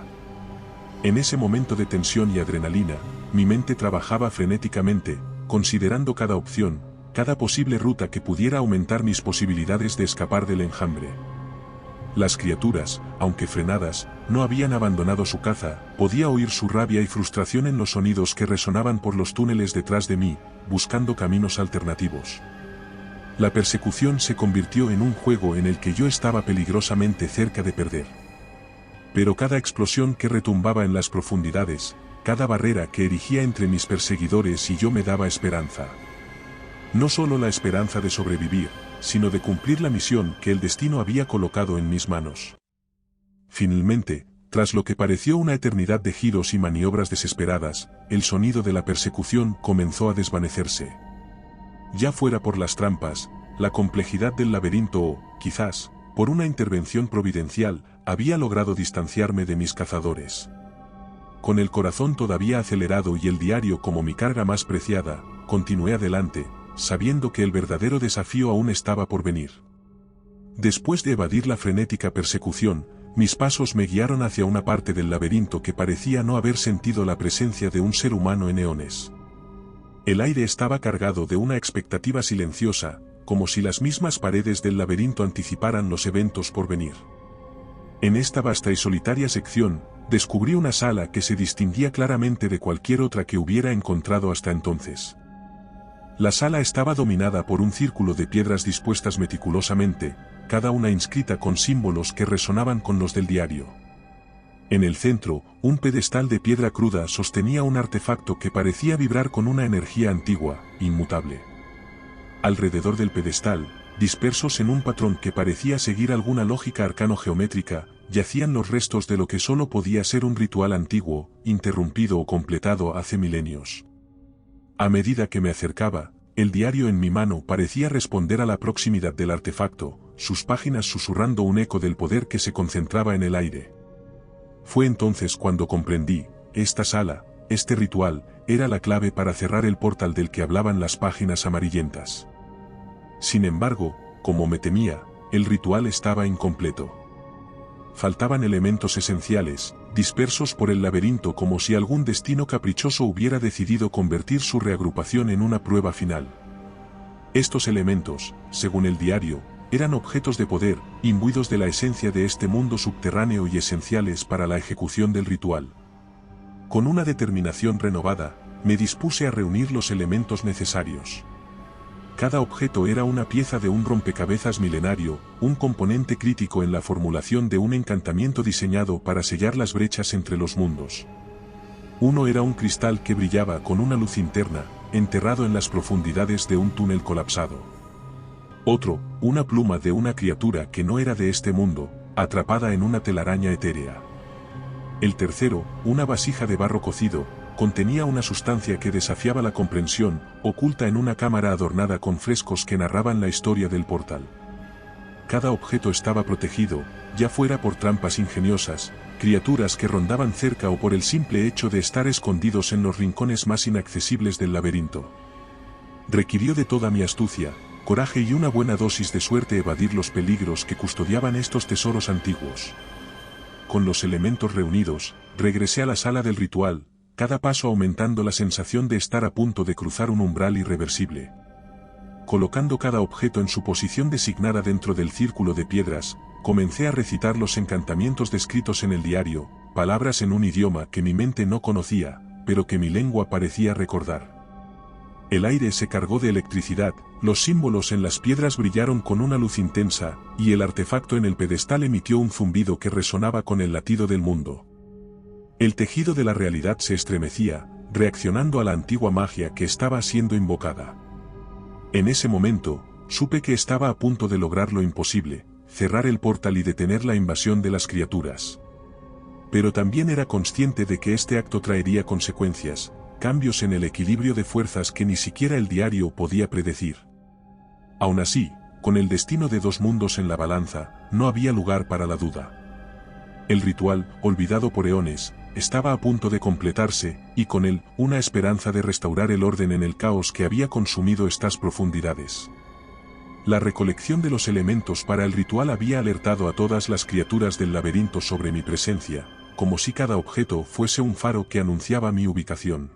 En ese momento de tensión y adrenalina, mi mente trabajaba frenéticamente, considerando cada opción, cada posible ruta que pudiera aumentar mis posibilidades de escapar del enjambre. Las criaturas, aunque frenadas, no habían abandonado su caza, podía oír su rabia y frustración en los sonidos que resonaban por los túneles detrás de mí, buscando caminos alternativos. La persecución se convirtió en un juego en el que yo estaba peligrosamente cerca de perder. Pero cada explosión que retumbaba en las profundidades, cada barrera que erigía entre mis perseguidores y yo me daba esperanza. No solo la esperanza de sobrevivir, sino de cumplir la misión que el destino había colocado en mis manos. Finalmente, tras lo que pareció una eternidad de giros y maniobras desesperadas, el sonido de la persecución comenzó a desvanecerse. Ya fuera por las trampas, la complejidad del laberinto o, quizás, por una intervención providencial, había logrado distanciarme de mis cazadores. Con el corazón todavía acelerado y el diario como mi carga más preciada, continué adelante, sabiendo que el verdadero desafío aún estaba por venir. Después de evadir la frenética persecución, mis pasos me guiaron hacia una parte del laberinto que parecía no haber sentido la presencia de un ser humano en eones. El aire estaba cargado de una expectativa silenciosa, como si las mismas paredes del laberinto anticiparan los eventos por venir. En esta vasta y solitaria sección, descubrí una sala que se distinguía claramente de cualquier otra que hubiera encontrado hasta entonces. La sala estaba dominada por un círculo de piedras dispuestas meticulosamente, cada una inscrita con símbolos que resonaban con los del diario. En el centro, un pedestal de piedra cruda sostenía un artefacto que parecía vibrar con una energía antigua, inmutable. Alrededor del pedestal, dispersos en un patrón que parecía seguir alguna lógica arcano-geométrica, yacían los restos de lo que solo podía ser un ritual antiguo, interrumpido o completado hace milenios. A medida que me acercaba, el diario en mi mano parecía responder a la proximidad del artefacto, sus páginas susurrando un eco del poder que se concentraba en el aire. Fue entonces cuando comprendí, esta sala, este ritual, era la clave para cerrar el portal del que hablaban las páginas amarillentas. Sin embargo, como me temía, el ritual estaba incompleto. Faltaban elementos esenciales, dispersos por el laberinto como si algún destino caprichoso hubiera decidido convertir su reagrupación en una prueba final. Estos elementos, según el diario, eran objetos de poder, imbuidos de la esencia de este mundo subterráneo y esenciales para la ejecución del ritual. Con una determinación renovada, me dispuse a reunir los elementos necesarios. Cada objeto era una pieza de un rompecabezas milenario, un componente crítico en la formulación de un encantamiento diseñado para sellar las brechas entre los mundos. Uno era un cristal que brillaba con una luz interna, enterrado en las profundidades de un túnel colapsado. Otro, una pluma de una criatura que no era de este mundo, atrapada en una telaraña etérea. El tercero, una vasija de barro cocido, contenía una sustancia que desafiaba la comprensión, oculta en una cámara adornada con frescos que narraban la historia del portal. Cada objeto estaba protegido, ya fuera por trampas ingeniosas, criaturas que rondaban cerca o por el simple hecho de estar escondidos en los rincones más inaccesibles del laberinto. Requirió de toda mi astucia, coraje y una buena dosis de suerte evadir los peligros que custodiaban estos tesoros antiguos. Con los elementos reunidos, regresé a la sala del ritual, cada paso aumentando la sensación de estar a punto de cruzar un umbral irreversible. Colocando cada objeto en su posición designada dentro del círculo de piedras, comencé a recitar los encantamientos descritos en el diario, palabras en un idioma que mi mente no conocía, pero que mi lengua parecía recordar. El aire se cargó de electricidad, los símbolos en las piedras brillaron con una luz intensa, y el artefacto en el pedestal emitió un zumbido que resonaba con el latido del mundo. El tejido de la realidad se estremecía, reaccionando a la antigua magia que estaba siendo invocada. En ese momento, supe que estaba a punto de lograr lo imposible, cerrar el portal y detener la invasión de las criaturas. Pero también era consciente de que este acto traería consecuencias, cambios en el equilibrio de fuerzas que ni siquiera el diario podía predecir. Aún así, con el destino de dos mundos en la balanza, no había lugar para la duda. El ritual, olvidado por eones, estaba a punto de completarse, y con él, una esperanza de restaurar el orden en el caos que había consumido estas profundidades. La recolección de los elementos para el ritual había alertado a todas las criaturas del laberinto sobre mi presencia, como si cada objeto fuese un faro que anunciaba mi ubicación.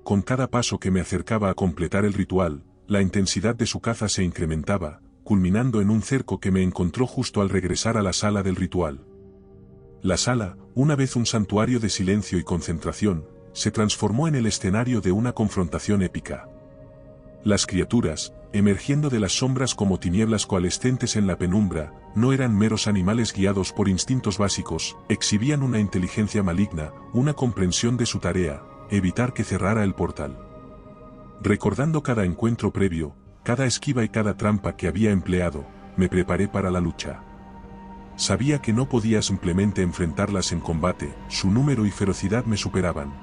Con cada paso que me acercaba a completar el ritual, la intensidad de su caza se incrementaba, culminando en un cerco que me encontró justo al regresar a la sala del ritual. La sala, una vez un santuario de silencio y concentración, se transformó en el escenario de una confrontación épica. Las criaturas, emergiendo de las sombras como tinieblas coalescentes en la penumbra, no eran meros animales guiados por instintos básicos, exhibían una inteligencia maligna, una comprensión de su tarea, evitar que cerrara el portal. Recordando cada encuentro previo, cada esquiva y cada trampa que había empleado, me preparé para la lucha. Sabía que no podía simplemente enfrentarlas en combate, su número y ferocidad me superaban.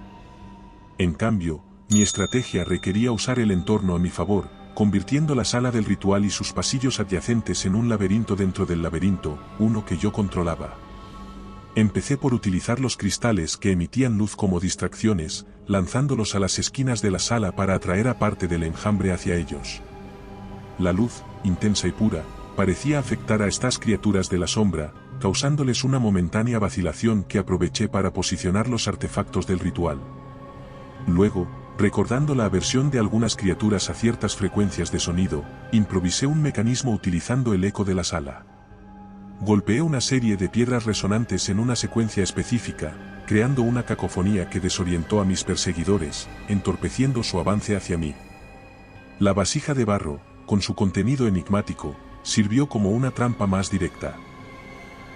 En cambio, mi estrategia requería usar el entorno a mi favor, convirtiendo la sala del ritual y sus pasillos adyacentes en un laberinto dentro del laberinto, uno que yo controlaba. Empecé por utilizar los cristales que emitían luz como distracciones, lanzándolos a las esquinas de la sala para atraer a parte del enjambre hacia ellos. La luz, intensa y pura, parecía afectar a estas criaturas de la sombra, causándoles una momentánea vacilación que aproveché para posicionar los artefactos del ritual. Luego, recordando la aversión de algunas criaturas a ciertas frecuencias de sonido, improvisé un mecanismo utilizando el eco de la sala. Golpeé una serie de piedras resonantes en una secuencia específica, creando una cacofonía que desorientó a mis perseguidores, entorpeciendo su avance hacia mí. La vasija de barro, con su contenido enigmático, sirvió como una trampa más directa.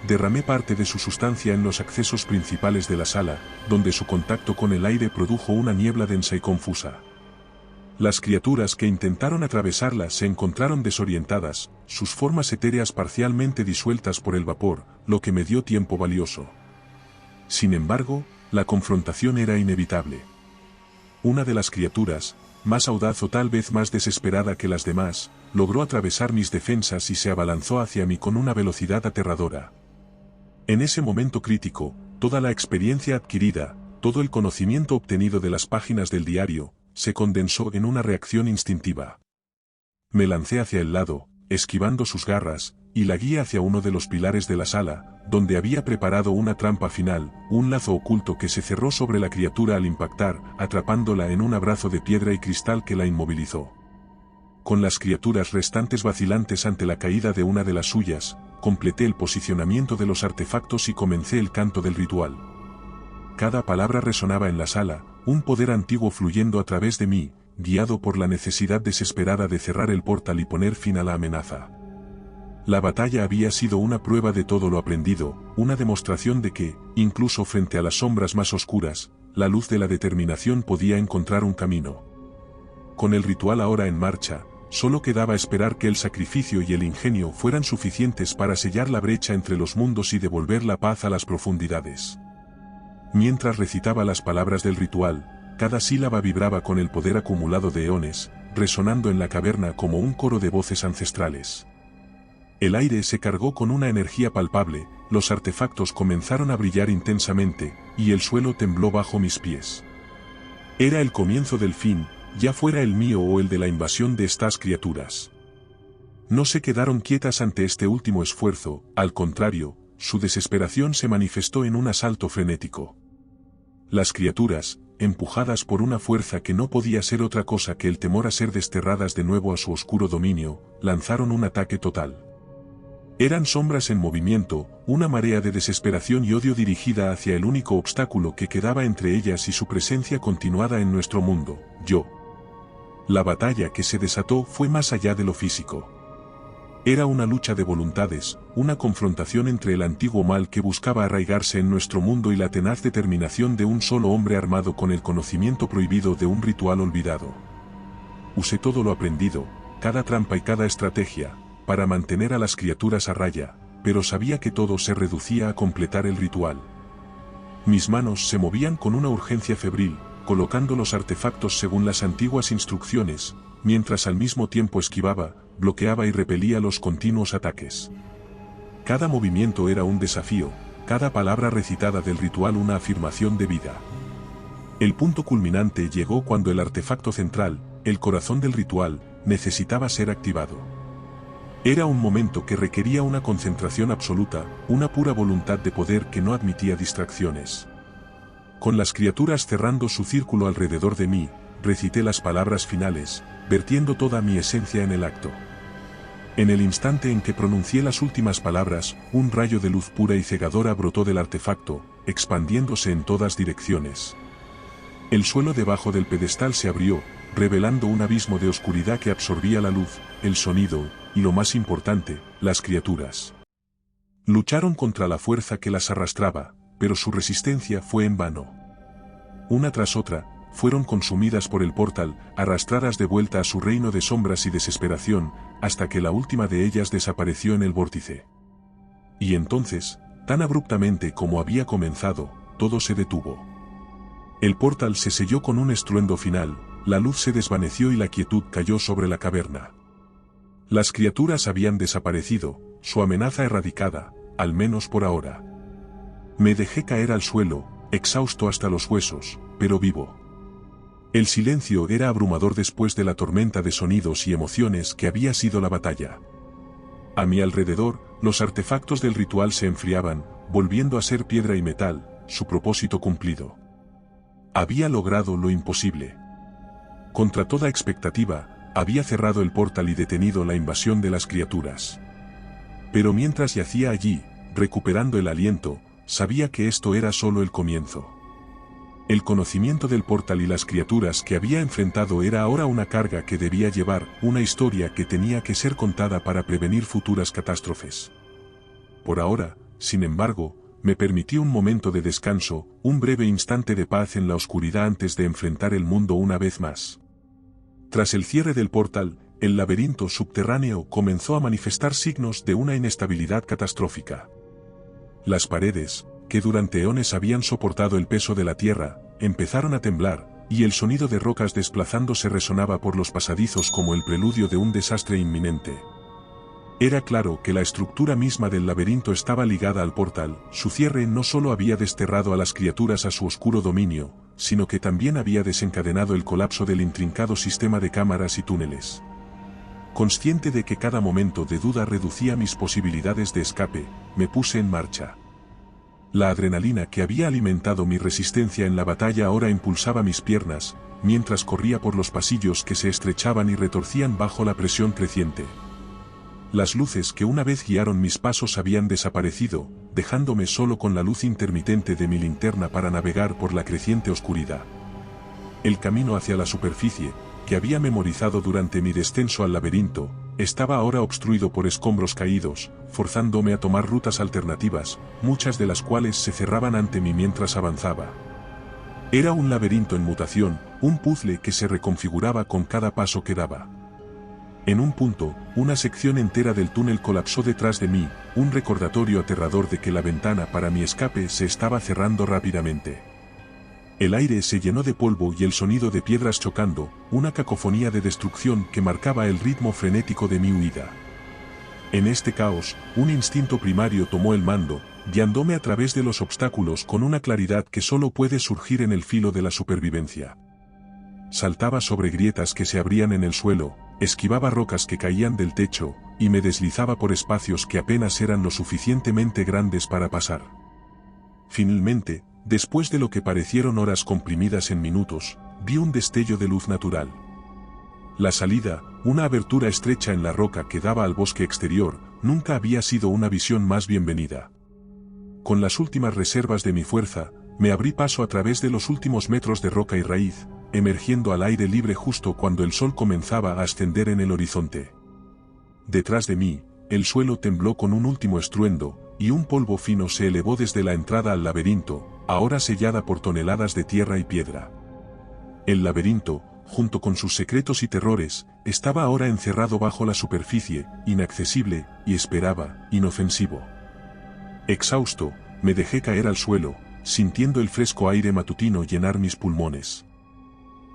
Derramé parte de su sustancia en los accesos principales de la sala, donde su contacto con el aire produjo una niebla densa y confusa. Las criaturas que intentaron atravesarla se encontraron desorientadas, sus formas etéreas parcialmente disueltas por el vapor, lo que me dio tiempo valioso. Sin embargo, la confrontación era inevitable. Una de las criaturas, más audaz o tal vez más desesperada que las demás, logró atravesar mis defensas y se abalanzó hacia mí con una velocidad aterradora. En ese momento crítico, toda la experiencia adquirida, todo el conocimiento obtenido de las páginas del diario, se condensó en una reacción instintiva. Me lancé hacia el lado, esquivando sus garras, y la guié hacia uno de los pilares de la sala, donde había preparado una trampa final, un lazo oculto que se cerró sobre la criatura al impactar, atrapándola en un abrazo de piedra y cristal que la inmovilizó. Con las criaturas restantes vacilantes ante la caída de una de las suyas, completé el posicionamiento de los artefactos y comencé el canto del ritual. Cada palabra resonaba en la sala, un poder antiguo fluyendo a través de mí, guiado por la necesidad desesperada de cerrar el portal y poner fin a la amenaza. La batalla había sido una prueba de todo lo aprendido, una demostración de que, incluso frente a las sombras más oscuras, la luz de la determinación podía encontrar un camino. Con el ritual ahora en marcha, solo quedaba esperar que el sacrificio y el ingenio fueran suficientes para sellar la brecha entre los mundos y devolver la paz a las profundidades. Mientras recitaba las palabras del ritual, cada sílaba vibraba con el poder acumulado de eones, resonando en la caverna como un coro de voces ancestrales. El aire se cargó con una energía palpable, los artefactos comenzaron a brillar intensamente, y el suelo tembló bajo mis pies. Era el comienzo del fin, ya fuera el mío o el de la invasión de estas criaturas. No se quedaron quietas ante este último esfuerzo, al contrario, su desesperación se manifestó en un asalto frenético. Las criaturas, empujadas por una fuerza que no podía ser otra cosa que el temor a ser desterradas de nuevo a su oscuro dominio, lanzaron un ataque total. Eran sombras en movimiento, una marea de desesperación y odio dirigida hacia el único obstáculo que quedaba entre ellas y su presencia continuada en nuestro mundo, yo. La batalla que se desató fue más allá de lo físico. Era una lucha de voluntades, una confrontación entre el antiguo mal que buscaba arraigarse en nuestro mundo y la tenaz determinación de un solo hombre armado con el conocimiento prohibido de un ritual olvidado. Usé todo lo aprendido, cada trampa y cada estrategia, para mantener a las criaturas a raya, pero sabía que todo se reducía a completar el ritual. Mis manos se movían con una urgencia febril, colocando los artefactos según las antiguas instrucciones, mientras al mismo tiempo esquivaba, bloqueaba y repelía los continuos ataques. Cada movimiento era un desafío, cada palabra recitada del ritual una afirmación de vida. El punto culminante llegó cuando el artefacto central, el corazón del ritual, necesitaba ser activado. Era un momento que requería una concentración absoluta, una pura voluntad de poder que no admitía distracciones. Con las criaturas cerrando su círculo alrededor de mí, recité las palabras finales, vertiendo toda mi esencia en el acto. En el instante en que pronuncié las últimas palabras, un rayo de luz pura y cegadora brotó del artefacto, expandiéndose en todas direcciones. El suelo debajo del pedestal se abrió, revelando un abismo de oscuridad que absorbía la luz, el sonido, y lo más importante, las criaturas. Lucharon contra la fuerza que las arrastraba, pero su resistencia fue en vano. Una tras otra, fueron consumidas por el portal, arrastradas de vuelta a su reino de sombras y desesperación, hasta que la última de ellas desapareció en el vórtice. Y entonces, tan abruptamente como había comenzado, todo se detuvo. El portal se selló con un estruendo final, la luz se desvaneció y la quietud cayó sobre la caverna. Las criaturas habían desaparecido, su amenaza erradicada, al menos por ahora. Me dejé caer al suelo, exhausto hasta los huesos, pero vivo. El silencio era abrumador después de la tormenta de sonidos y emociones que había sido la batalla. A mi alrededor, los artefactos del ritual se enfriaban, volviendo a ser piedra y metal, su propósito cumplido. Había logrado lo imposible. Contra toda expectativa, había cerrado el portal y detenido la invasión de las criaturas. Pero mientras yacía allí, recuperando el aliento, sabía que esto era solo el comienzo. El conocimiento del portal y las criaturas que había enfrentado era ahora una carga que debía llevar, una historia que tenía que ser contada para prevenir futuras catástrofes. Por ahora, sin embargo, me permití un momento de descanso, un breve instante de paz en la oscuridad antes de enfrentar el mundo una vez más. Tras el cierre del portal, el laberinto subterráneo comenzó a manifestar signos de una inestabilidad catastrófica. Las paredes, que durante eones habían soportado el peso de la tierra, empezaron a temblar, y el sonido de rocas desplazándose resonaba por los pasadizos como el preludio de un desastre inminente. Era claro que la estructura misma del laberinto estaba ligada al portal, su cierre no solo había desterrado a las criaturas a su oscuro dominio, sino que también había desencadenado el colapso del intrincado sistema de cámaras y túneles. Consciente de que cada momento de duda reducía mis posibilidades de escape, me puse en marcha. La adrenalina que había alimentado mi resistencia en la batalla ahora impulsaba mis piernas, mientras corría por los pasillos que se estrechaban y retorcían bajo la presión creciente. Las luces que una vez guiaron mis pasos habían desaparecido, dejándome solo con la luz intermitente de mi linterna para navegar por la creciente oscuridad. El camino hacia la superficie, que había memorizado durante mi descenso al laberinto, estaba ahora obstruido por escombros caídos, forzándome a tomar rutas alternativas, muchas de las cuales se cerraban ante mí mientras avanzaba. Era un laberinto en mutación, un puzzle que se reconfiguraba con cada paso que daba. En un punto, una sección entera del túnel colapsó detrás de mí, un recordatorio aterrador de que la ventana para mi escape se estaba cerrando rápidamente. El aire se llenó de polvo y el sonido de piedras chocando, una cacofonía de destrucción que marcaba el ritmo frenético de mi huida. En este caos, un instinto primario tomó el mando, guiándome a través de los obstáculos con una claridad que solo puede surgir en el filo de la supervivencia. Saltaba sobre grietas que se abrían en el suelo, esquivaba rocas que caían del techo, y me deslizaba por espacios que apenas eran lo suficientemente grandes para pasar. Finalmente, después de lo que parecieron horas comprimidas en minutos, vi un destello de luz natural. La salida, una abertura estrecha en la roca que daba al bosque exterior, nunca había sido una visión más bienvenida. Con las últimas reservas de mi fuerza, me abrí paso a través de los últimos metros de roca y raíz, emergiendo al aire libre justo cuando el sol comenzaba a ascender en el horizonte. Detrás de mí, el suelo tembló con un último estruendo, y un polvo fino se elevó desde la entrada al laberinto, ahora sellada por toneladas de tierra y piedra. El laberinto, junto con sus secretos y terrores, estaba ahora encerrado bajo la superficie, inaccesible, y esperaba, inofensivo. Exhausto, me dejé caer al suelo, sintiendo el fresco aire matutino llenar mis pulmones.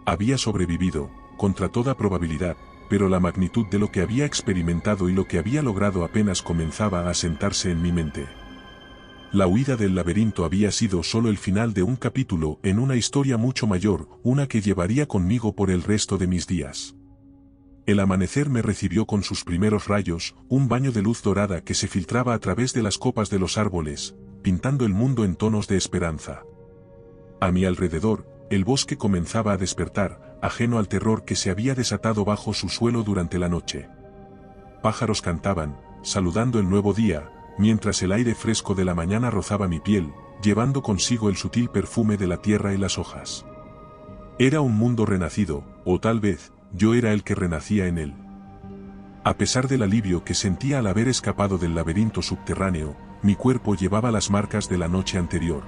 Había sobrevivido, contra toda probabilidad, pero la magnitud de lo que había experimentado y lo que había logrado apenas comenzaba a asentarse en mi mente. La huida del laberinto había sido solo el final de un capítulo en una historia mucho mayor, una que llevaría conmigo por el resto de mis días. El amanecer me recibió con sus primeros rayos, un baño de luz dorada que se filtraba a través de las copas de los árboles, pintando el mundo en tonos de esperanza. A mi alrededor, el bosque comenzaba a despertar, ajeno al terror que se había desatado bajo su suelo durante la noche. Pájaros cantaban, saludando el nuevo día, mientras el aire fresco de la mañana rozaba mi piel, llevando consigo el sutil perfume de la tierra y las hojas. Era un mundo renacido, o tal vez, yo era el que renacía en él. A pesar del alivio que sentía al haber escapado del laberinto subterráneo, mi cuerpo llevaba las marcas de la noche anterior.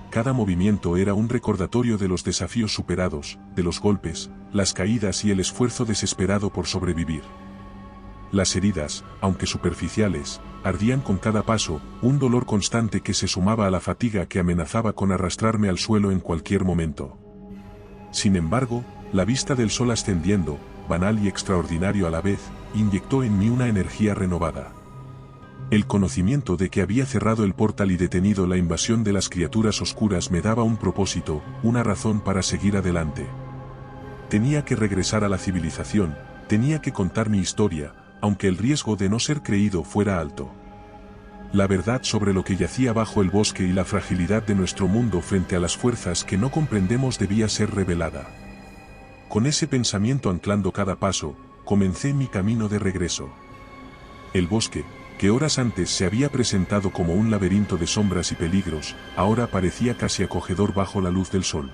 Cada movimiento era un recordatorio de los desafíos superados, de los golpes, las caídas y el esfuerzo desesperado por sobrevivir. Las heridas, aunque superficiales, ardían con cada paso, un dolor constante que se sumaba a la fatiga que amenazaba con arrastrarme al suelo en cualquier momento. Sin embargo, la vista del sol ascendiendo, banal y extraordinario a la vez, inyectó en mí una energía renovada. El conocimiento de que había cerrado el portal y detenido la invasión de las criaturas oscuras me daba un propósito, una razón para seguir adelante. Tenía que regresar a la civilización, tenía que contar mi historia, aunque el riesgo de no ser creído fuera alto. La verdad sobre lo que yacía bajo el bosque y la fragilidad de nuestro mundo frente a las fuerzas que no comprendemos debía ser revelada. Con ese pensamiento anclando cada paso, comencé mi camino de regreso. El bosque, que horas antes se había presentado como un laberinto de sombras y peligros, ahora parecía casi acogedor bajo la luz del sol.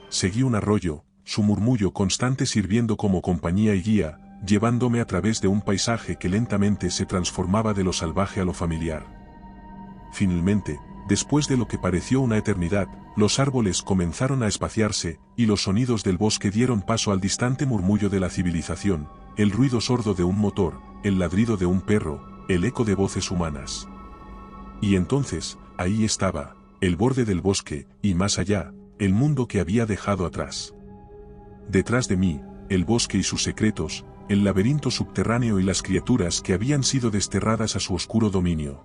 Seguí un arroyo, su murmullo constante sirviendo como compañía y guía, llevándome a través de un paisaje que lentamente se transformaba de lo salvaje a lo familiar. Finalmente, después de lo que pareció una eternidad, los árboles comenzaron a espaciarse, y los sonidos del bosque dieron paso al distante murmullo de la civilización, el ruido sordo de un motor, el ladrido de un perro, el eco de voces humanas. Y entonces, ahí estaba, el borde del bosque, y más allá, el mundo que había dejado atrás. Detrás de mí, el bosque y sus secretos, el laberinto subterráneo y las criaturas que habían sido desterradas a su oscuro dominio.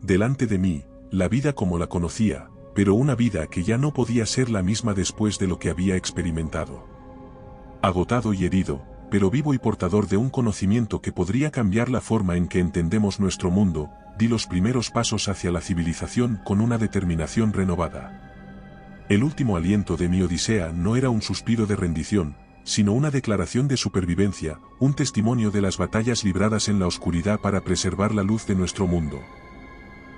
Delante de mí, la vida como la conocía, pero una vida que ya no podía ser la misma después de lo que había experimentado. Agotado y herido, pero vivo y portador de un conocimiento que podría cambiar la forma en que entendemos nuestro mundo, di los primeros pasos hacia la civilización con una determinación renovada. El último aliento de mi odisea no era un suspiro de rendición, sino una declaración de supervivencia, un testimonio de las batallas libradas en la oscuridad para preservar la luz de nuestro mundo.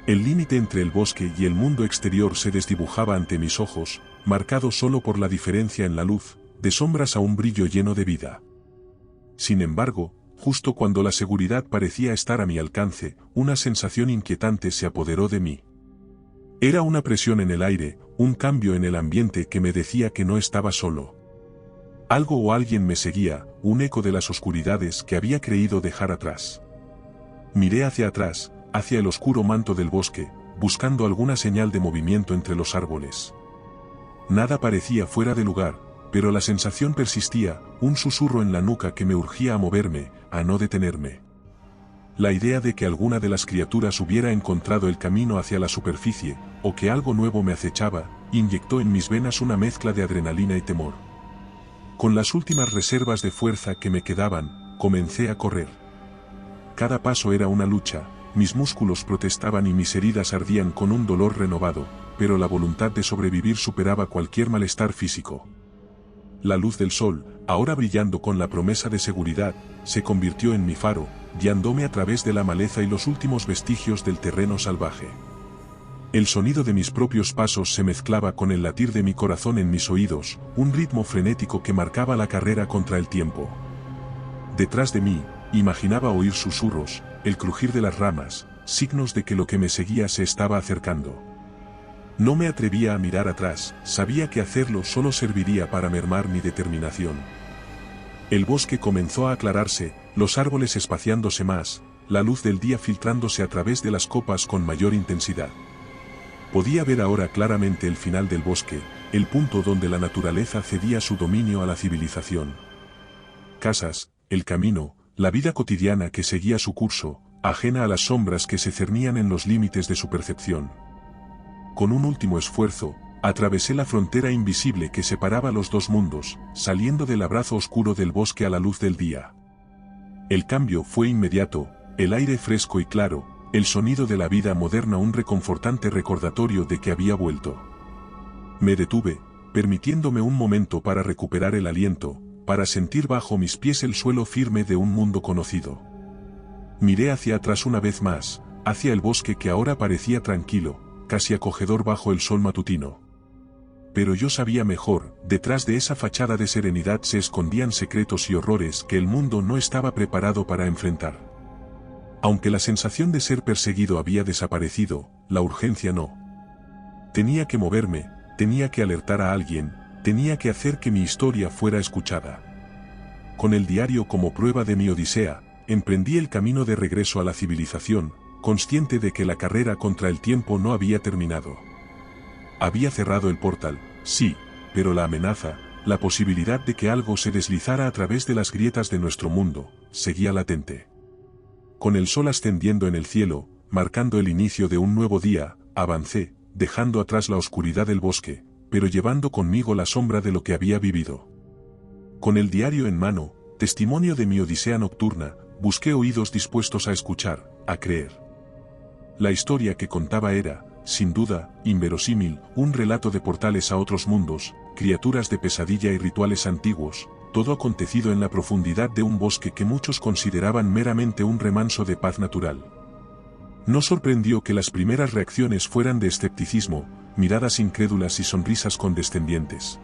El límite entre el bosque y el mundo exterior se desdibujaba ante mis ojos, marcado solo por la diferencia en la luz, de sombras a un brillo lleno de vida. Sin embargo, justo cuando la seguridad parecía estar a mi alcance, una sensación inquietante se apoderó de mí. Era una presión en el aire, un cambio en el ambiente que me decía que no estaba solo. Algo o alguien me seguía, un eco de las oscuridades que había creído dejar atrás. Miré hacia atrás, hacia el oscuro manto del bosque, buscando alguna señal de movimiento entre los árboles. Nada parecía fuera de lugar, pero la sensación persistía, un susurro en la nuca que me urgía a moverme, a no detenerme. La idea de que alguna de las criaturas hubiera encontrado el camino hacia la superficie, o que algo nuevo me acechaba, inyectó en mis venas una mezcla de adrenalina y temor. Con las últimas reservas de fuerza que me quedaban, comencé a correr. Cada paso era una lucha, mis músculos protestaban y mis heridas ardían con un dolor renovado, pero la voluntad de sobrevivir superaba cualquier malestar físico. La luz del sol, ahora brillando con la promesa de seguridad, se convirtió en mi faro, guiándome a través de la maleza y los últimos vestigios del terreno salvaje. El sonido de mis propios pasos se mezclaba con el latir de mi corazón en mis oídos, un ritmo frenético que marcaba la carrera contra el tiempo. Detrás de mí, imaginaba oír susurros, el crujir de las ramas, signos de que lo que me seguía se estaba acercando. No me atrevía a mirar atrás, sabía que hacerlo solo serviría para mermar mi determinación. El bosque comenzó a aclararse, los árboles espaciándose más, la luz del día filtrándose a través de las copas con mayor intensidad. Podía ver ahora claramente el final del bosque, el punto donde la naturaleza cedía su dominio a la civilización. Casas, el camino, la vida cotidiana que seguía su curso, ajena a las sombras que se cernían en los límites de su percepción. Con un último esfuerzo, atravesé la frontera invisible que separaba los dos mundos, saliendo del abrazo oscuro del bosque a la luz del día. El cambio fue inmediato, el aire fresco y claro, el sonido de la vida moderna, un reconfortante recordatorio de que había vuelto. Me detuve, permitiéndome un momento para recuperar el aliento, para sentir bajo mis pies el suelo firme de un mundo conocido. Miré hacia atrás una vez más, hacia el bosque que ahora parecía tranquilo, casi acogedor bajo el sol matutino. Pero yo sabía mejor, detrás de esa fachada de serenidad se escondían secretos y horrores que el mundo no estaba preparado para enfrentar. Aunque la sensación de ser perseguido había desaparecido, la urgencia no. Tenía que moverme, tenía que alertar a alguien, tenía que hacer que mi historia fuera escuchada. Con el diario como prueba de mi odisea, emprendí el camino de regreso a la civilización, consciente de que la carrera contra el tiempo no había terminado. Había cerrado el portal, sí, pero la amenaza, la posibilidad de que algo se deslizara a través de las grietas de nuestro mundo, seguía latente. Con el sol ascendiendo en el cielo, marcando el inicio de un nuevo día, avancé, dejando atrás la oscuridad del bosque, pero llevando conmigo la sombra de lo que había vivido. Con el diario en mano, testimonio de mi odisea nocturna, busqué oídos dispuestos a escuchar, a creer. La historia que contaba era, sin duda, inverosímil, un relato de portales a otros mundos, criaturas de pesadilla y rituales antiguos, todo acontecido en la profundidad de un bosque que muchos consideraban meramente un remanso de paz natural. No sorprendió que las primeras reacciones fueran de escepticismo, miradas incrédulas y sonrisas condescendientes.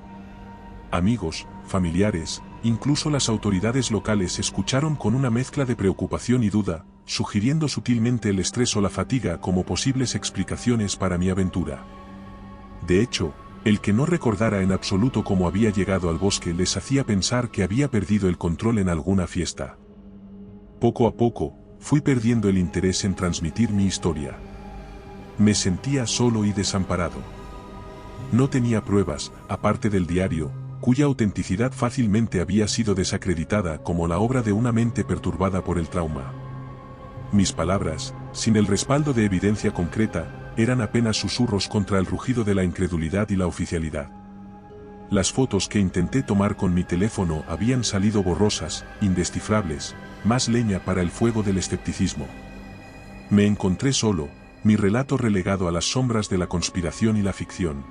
Amigos, familiares, incluso las autoridades locales escucharon con una mezcla de preocupación y duda, sugiriendo sutilmente el estrés o la fatiga como posibles explicaciones para mi aventura. De hecho, el que no recordara en absoluto cómo había llegado al bosque les hacía pensar que había perdido el control en alguna fiesta. Poco a poco, fui perdiendo el interés en transmitir mi historia. Me sentía solo y desamparado. No tenía pruebas, aparte del diario, cuya autenticidad fácilmente había sido desacreditada como la obra de una mente perturbada por el trauma. Mis palabras, sin el respaldo de evidencia concreta, eran apenas susurros contra el rugido de la incredulidad y la oficialidad. Las fotos que intenté tomar con mi teléfono habían salido borrosas, indescifrables, más leña para el fuego del escepticismo. Me encontré solo, mi relato relegado a las sombras de la conspiración y la ficción.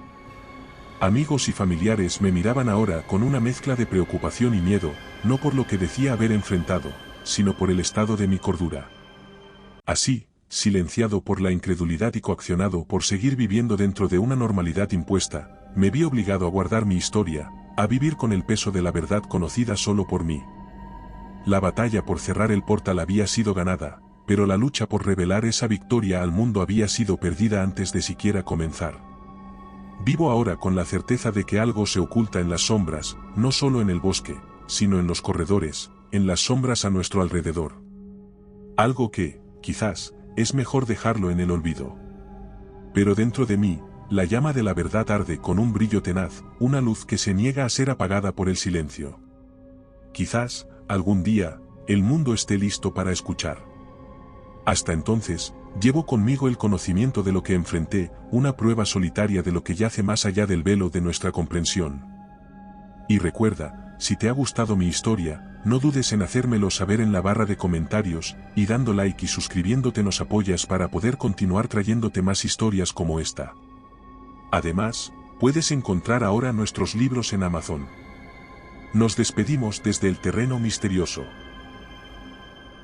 Amigos y familiares me miraban ahora con una mezcla de preocupación y miedo, no por lo que decía haber enfrentado, sino por el estado de mi cordura. Así, silenciado por la incredulidad y coaccionado por seguir viviendo dentro de una normalidad impuesta, me vi obligado a guardar mi historia, a vivir con el peso de la verdad conocida solo por mí. La batalla por cerrar el portal había sido ganada, pero la lucha por revelar esa victoria al mundo había sido perdida antes de siquiera comenzar. Vivo ahora con la certeza de que algo se oculta en las sombras, no solo en el bosque, sino en los corredores, en las sombras a nuestro alrededor. Algo que, quizás, es mejor dejarlo en el olvido. Pero dentro de mí, la llama de la verdad arde con un brillo tenaz, una luz que se niega a ser apagada por el silencio. Quizás, algún día, el mundo esté listo para escuchar. Hasta entonces, llevo conmigo el conocimiento de lo que enfrenté, una prueba solitaria de lo que yace más allá del velo de nuestra comprensión. Y recuerda, si te ha gustado mi historia, no dudes en hacérmelo saber en la barra de comentarios, y dando like y suscribiéndote nos apoyas para poder continuar trayéndote más historias como esta. Además, puedes encontrar ahora nuestros libros en Amazon. Nos despedimos desde el terreno misterioso.